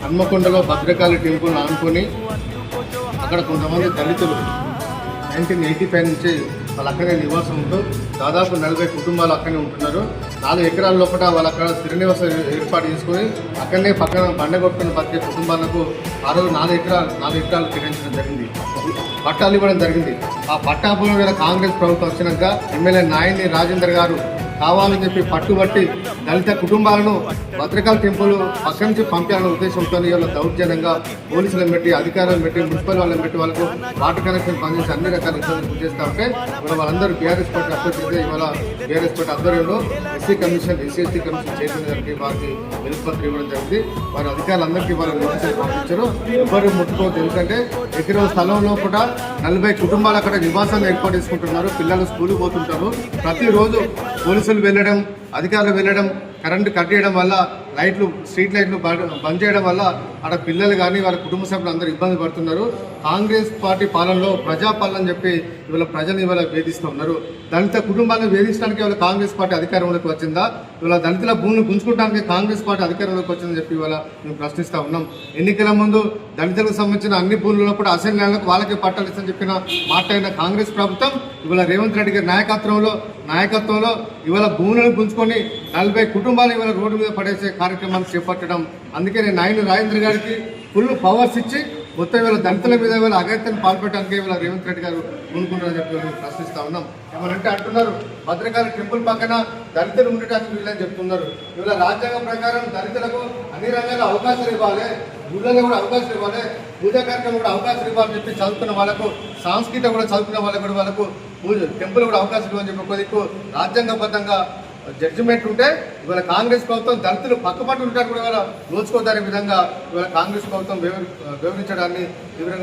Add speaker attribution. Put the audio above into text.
Speaker 1: హన్మకొండలో Bhadrakali temple ఆనుకొని అక్కడ కొంతమంది దళితులు 1985 నుంచి వాళ్ళు అక్కడే నివాసం ఉంటూ దాదాపు 40 కుటుంబాలు అక్కడనే ఉంటున్నారు. 4 ఎకరాల లోపల వాళ్ళు అక్కడ శ్రీనివాసం ఏర్పాటు చేసుకొని అక్కడనే పక్కన బండ కొట్టుకుని బతికే కుటుంబాలకు ఆ రోజు 4 ఎకరాలు కేటాయించడం జరిగింది, పట్టాలు ఇవ్వడం జరిగింది. ఆ పట్టాపురం వేళ కాంగ్రెస్ ప్రభుత్వం వచ్చినాక ఎమ్మెల్యే నాయని రాజేందర్ గారు కావాలని చెప్పి పట్టుబట్టి దళిత కుటుంబాలను భద్రకాళి టెంపుల్ పక్క నుంచి పంపాలనే ఉద్దేశంతో ఇవాళ దౌర్జన్యంగా పోలీసులను పెట్టి అధికారులను పెట్టి మున్సిపల్ వాళ్ళని పెట్టి వాళ్ళకు వాటర్ కనెక్షన్ పనిచేసి అన్ని రకాల ఇబ్బందులు గురి చేస్తూ ఉంటే ఇవాళ వాళ్ళందరూ బీఆర్ఎస్ పార్టీ అప్రోచ్ చేస్తే ఇవాళ బీఆర్ఎస్ పార్టీ ఆధ్వర్యంలో ఎస్సీ కమిషన్ చైర్మన్ గారికి వారికి వెలుపత్రం ఇవ్వడం జరిగింది. వారి అధికారులందరికీ వాళ్ళ నోటీసులు పంపించారు. ఎవరు ముట్టుకోవద్దు, ఎందుకంటే ఎకరం స్థలంలో కూడా 40 కుటుంబాలు అక్కడ నివాసాన్ని ఏర్పాటు చేసుకుంటున్నారు. పిల్లలు స్కూల్కి పోతుంటారు. ప్రతిరోజు పోలీసులు వెళ్ళడం, అధికారులు వెళ్ళడం, కరెంటు కట్ చేయడం వల్ల స్ట్రీట్ లైట్లు బంద్ చేయడం వల్ల అక్కడ పిల్లలు కానీ వాళ్ళ కుటుంబ సభ్యులు అందరూ ఇబ్బంది పడుతున్నారు. కాంగ్రెస్ పార్టీ పాలనలో ప్రజాపాలన అని చెప్పి ఇవాళ ప్రజలు ఇవాళ వేధిస్తూ ఉన్నారు. దళిత కుటుంబాలను వేధించడానికి ఇవాళ కాంగ్రెస్ పార్టీ అధికారంలోకి వచ్చిందా? ఇవాళ దళితుల భూములు గుంజుకోవడానికి కాంగ్రెస్ పార్టీ అధికారంలోకి వచ్చిందని చెప్పి ఇవాళ మేము ప్రశ్నిస్తూ ఉన్నాం. ఎన్నికల ముందు దళితులకు సంబంధించిన అన్ని భూములలో కూడా అసెంబ్లీలకు వాళ్ళకే పట్టాలు ఇస్తామని చెప్పిన మాట్లాడిన కాంగ్రెస్ ప్రభుత్వం ఇవాళ రేవంత్ రెడ్డి గారి నాయకత్వంలో ఇవాళ భూములను గుంజుకొని 40 కుటుంబాలు ఇవాళ రోడ్డు మీద పడేసే కార్యక్రమాన్ని చేపట్టడం. అందుకే నేను నాయని రాజేంద్ర గారికి ఫుల్ పవర్స్ ఇచ్చి మొత్తం ఇవాళ దళితుల మీద ఇవాళ అగత్యాన్ని పాల్పడడానికి ఇవాళ రేవంత్ రెడ్డి గారు పూనుకుంటారని చెప్పి మేము ప్రశ్నిస్తూ ఉన్నాం. ఏమనంటే అంటున్నారు భద్రకాళి టెంపుల్ పక్కన దళితులు ఉండటానికి వీళ్ళని చెప్తున్నారు. ఇవాళ రాజ్యాంగం ప్రకారం దళితులకు అన్ని రంగాల్లో అవకాశాలు ఇవ్వాలి, గుళ్ళలో కూడా అవకాశం ఇవ్వాలి, పూజా కార్యక్రమం కూడా అవకాశం ఇవ్వాలని చెప్పి చదువుతున్న వాళ్ళకు, సాంస్కృతిక కూడా చదువుకున్న వాళ్ళకు కూడా వాళ్ళకు టెంపుల్ కూడా అవకాశం ఇవ్వని చెప్పి కొద్దికు రాజ్యాంగబద్ధంగా జడ్జిమెంట్ ఉంటే ఇవాళ కాంగ్రెస్ ప్రభుత్వం దళితులు పక్కపట్టు ఉంటారు కూడా ఇవాళ నోచుకోదనే విధంగా ఇవాళ కాంగ్రెస్ ప్రభుత్వం వివరించడాన్ని తీవ్రంగా